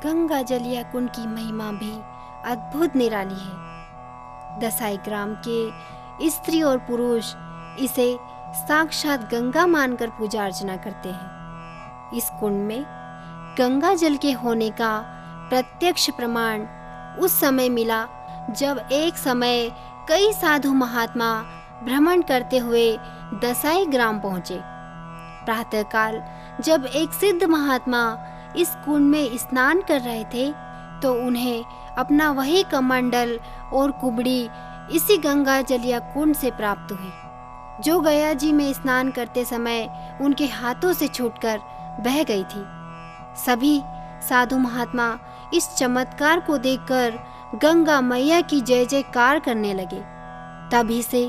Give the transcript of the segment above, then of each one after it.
गंगा जलिया कुंड की महिमा भी अद्भुत निराली है। दसाई ग्राम के स्त्री और पुरुष इसे साक्षात गंगा मानकर पूजा अर्चना करते हैं। इस कुंड में गंगा जल के होने का प्रत्यक्ष प्रमाण उस समय मिला जब एक समय कई साधु महात्मा भ्रमण करते हुए दसाई ग्राम पहुंचे। प्रातःकाल जब एक सिद्ध महात्मा इस कुंड में स्नान कर रहे थे तो उन्हें अपना वही कमंडल और कुबड़ी इसी गंगा जलिया कुंड से प्राप्त हुई, जो गया जी में स्नान करते समय उनके हाथों से छूटकर बह गई थी। सभी साधु महात्मा इस चमत्कार को देखकर गंगा मैया की जय जयकार करने लगे। तभी से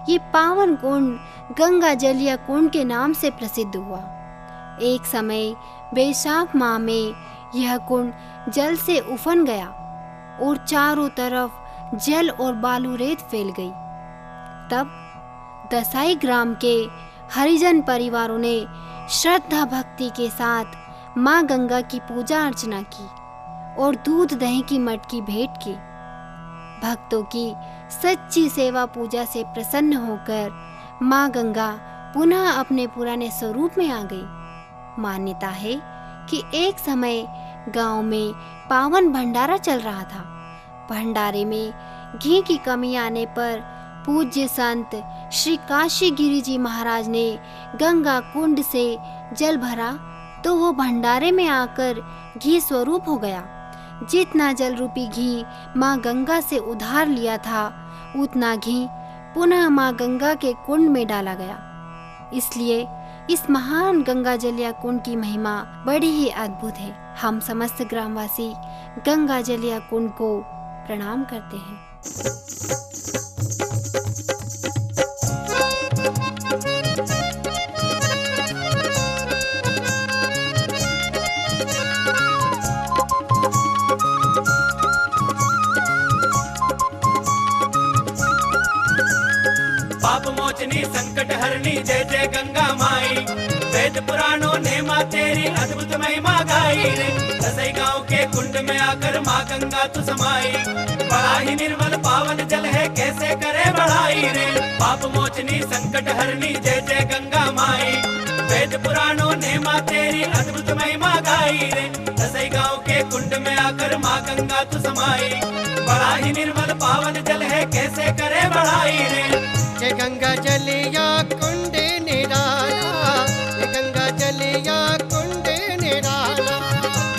ये पावन कुंड गंगा जलिया कुंड के नाम से प्रसिद्ध हुआ। एक समय बैसाख माह में यह कुंड जल से उफन गया और चारों तरफ जल और बालू रेत फैल गई। तब दसाई ग्राम के हरिजन परिवारों ने श्रद्धा भक्ति के साथ माँ गंगा की पूजा अर्चना की और दूध दही की मटकी भेंट की। भक्तों की सच्ची सेवा पूजा से प्रसन्न होकर माँ गंगा पुनः अपने पुराने स्वरूप में आ गई। मान्यता है कि एक समय गांव में पावन भंडारा चल रहा था। भंडारे में घी की कमी आने पर पूज्य संत श्री काशी गिरी जी महाराज ने गंगा कुंड से जल भरा तो वो भंडारे में आकर घी स्वरूप हो गया। जितना जल रूपी घी माँ गंगा से उधार लिया था उतना घी पुनः माँ गंगा के कुंड में डाला गया। इसलिए इस महान गंगा जलिया कुंड की महिमा बड़ी ही अद्भुत है। हम समस्त ग्रामवासी गंगा जलिया कुंड को प्रणाम करते हैं। पाप मोचनी संकट हरनी जय जय गंगा माई। वेद पुराणों ने माँ तेरी अद्भुत महिमा गाई रे। दसई गांव के कुंड में आकर माँ गंगा तू समाई। बड़ा ही निर्मल पावन जल है कैसे करे बढ़ाई रे। पाप मोचनी संकट हरनी जय जय गंगा माई। वेद पुराणों ने माँ तेरी अद्भुत महिमा गाई रे। दसई गांव के कुंड में आकर माँ गंगा तू समाई। बड़ा ही निर्मल पावन जल है कैसे करे बढ़ाई रे। ये गंगा जलिया कुंड निराला, ये गंगा जलिया कुंड निराला,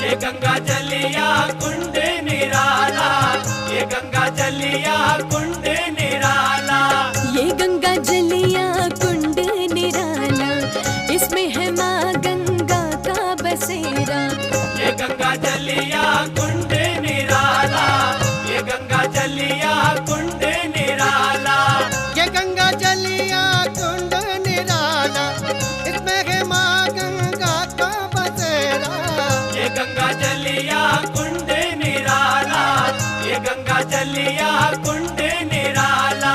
ये गंगा जलिया कुंड निराला, ये गंगा जलिया कुंड निराला, ये गंगा जलिया कुंड निराला, इसमें है माँ गंगा का बसेरा। ये गंगा जलिया कुंड निराला, ये गंगा जलिया कुंड निराला, ये गंगा जलिया कुंड निराला, इसमें है माँ गंगा का बसेरा। ये गंगा जलिया कुंड निराला, ये गंगा जलिया कुंड निराला।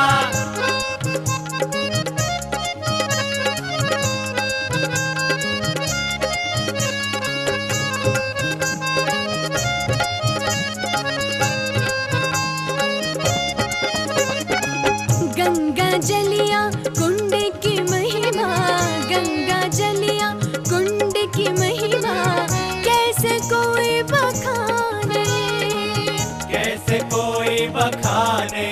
गंगा जलिया कुंड की महिमा, गंगा जलिया कुंड की महिमा, कैसे कोई बखाने, कैसे कोई बखाने।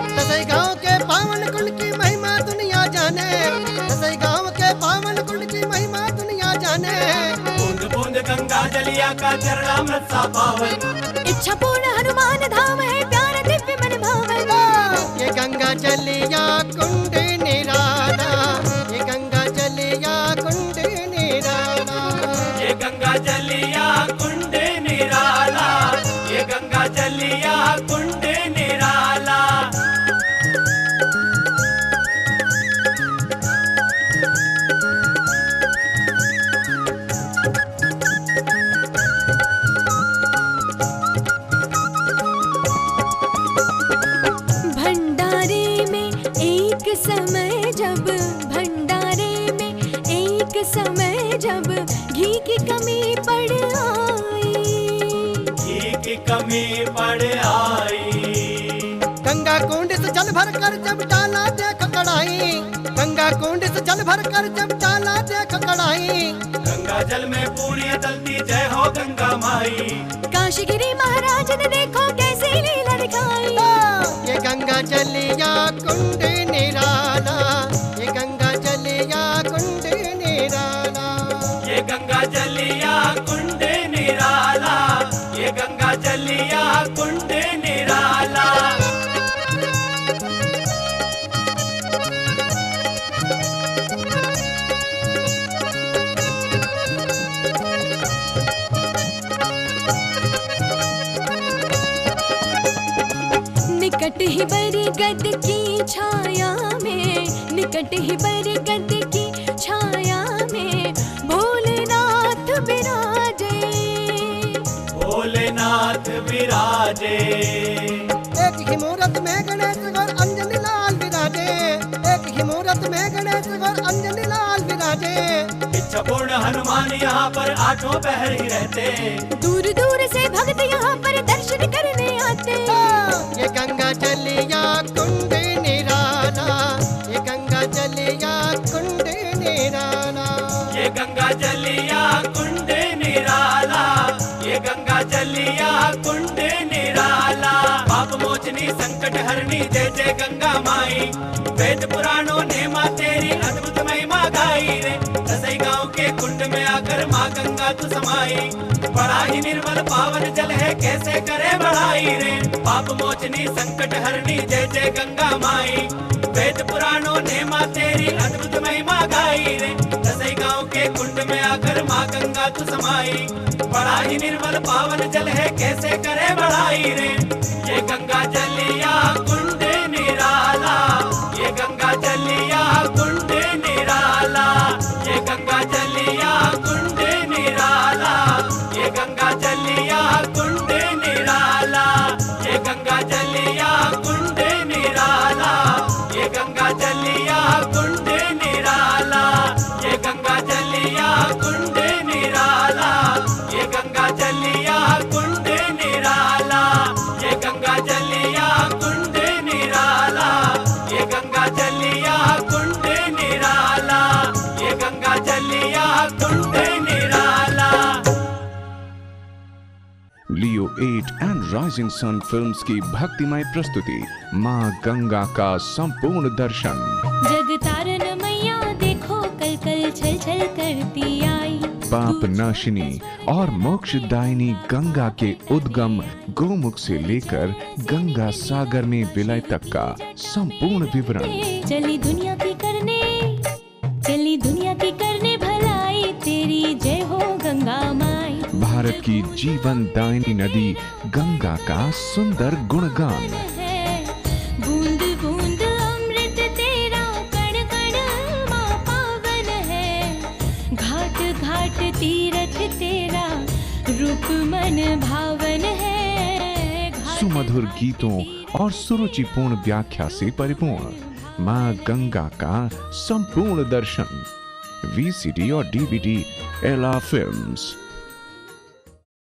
दसई गांव के पावन कुंड की महिमा दुनिया जाने, दसई गांव के पावन कुंड की महिमा दुनिया जाने। बूंद बूंद गंगा जलिया का चरणामृत सा पावन, इच्छा पूर्ण हनुमान धाम है प्यारा दिव्य मन भावन। ये गंगा जलिया कुंड निराला, ये गंगा जलिया कुंड निराला, ये गंगा जलिया कुंड निराला, ये गंगा जलिया कुंड निराला। भंडारे में कमी पड़ आई। गंगा कुंड से जल भर कर जब डाला देख कड़ाई, गंगा कुंड से जल भर कर जब डाला देख कड़ाई। गंगा जल में पूरी तलती जय हो गंगा माई। काशीगिरी महाराज ने देखो कैसी लीला दिखाई। ये गंगा जलिया कुंड निराला, ये गंगा जलिया कुंड निराला। ये गंगा जलिया कुंड निराला, ये गंगा जलिया कुंड निराला। निकट ही बरगद की छाया में, निकट ही बरगद की छाया में भोलेनाथ विराजे, भोलेनाथ विराजे। एक ही मूरत में गणेश और अंजनी लाल विराजे, एक ही मूरत में गणेश और अंजनी लाल विराजे। इच्छा पूर्ण हनुमान यहाँ पर आठों पहर ही रहते। दूर दूर से भक्त यहाँ पर दर्शन करने आते। ये गंगा जलिया कुंड निराला, ये गंगा जलिया कुंड निराला। ये गंगा जलिया कुंड निराला, ये गंगा जलिया कुंड निराला। पाप मोचनी संकट हरनी जय जय गंगा माई। वेद पुराणों ने माँ तेरी अद्भुत महिमा गाई रे। दसई गाँव के कुंड में आकर माँ गंगा तू समाई। बड़ा ही निर्मल पावन जल है कैसे करे बढ़ाई रे। पाप मोचनी संकट हरनी जय जय गंगा माई। वेद पुराणों ने माँ तेरी अद्भुत महिमा गाई रे। दसई गाँव के कुंड में आकर माँ गंगा तू समाई। बड़ा ही निर्मल पावन जल है कैसे करे बढ़ाई रे। ये गंगा जलिया कुंड निराला, ये गंगा जलिया कुंड निराला। ये गंगा जलिया कुंड निराला, ये गंगा जलिया कुंड निराला। ये गंगा जलिया कुंड निराला, ये गंगा जलिया कुंड निराला। ये गंगा जलिया कुंड निराला, ये गंगा जलिया कुंड निराला। ये गंगा जलिया कुंड निराला, ये गंगा जलिया कुंड निराला। ये गंगा जलिया कुंड निराला। लियो 8 एंड राइजिंग सन फिल्म्स की भक्तिमय प्रस्तुति माँ गंगा का संपूर्ण दर्शन। जग तारन मैया देखो कल कल छल छल करती आई। पाप नाशिनी और मोक्षदायिनी गंगा के उद्गम गोमुख से लेकर गंगा सागर में विलय तक का संपूर्ण विवरण। चली दुनिया की करने, चली दुनिया की करने भलाई तेरी जय हो गंगा माई। भारत की जीवन दायिनी नदी गंगा का सुंदर गुणगान। बूंद बूंद अमृत तेरा, कण कण माँ पावन है। घाट घाट तीरथ तेरा, रूप मन भावन है। सुमधुर गीतों और सुरुचिपूर्ण व्याख्या से परिपूर्ण माँ गंगा का संपूर्ण दर्शन। VCD और DVD एला फिल्म्स।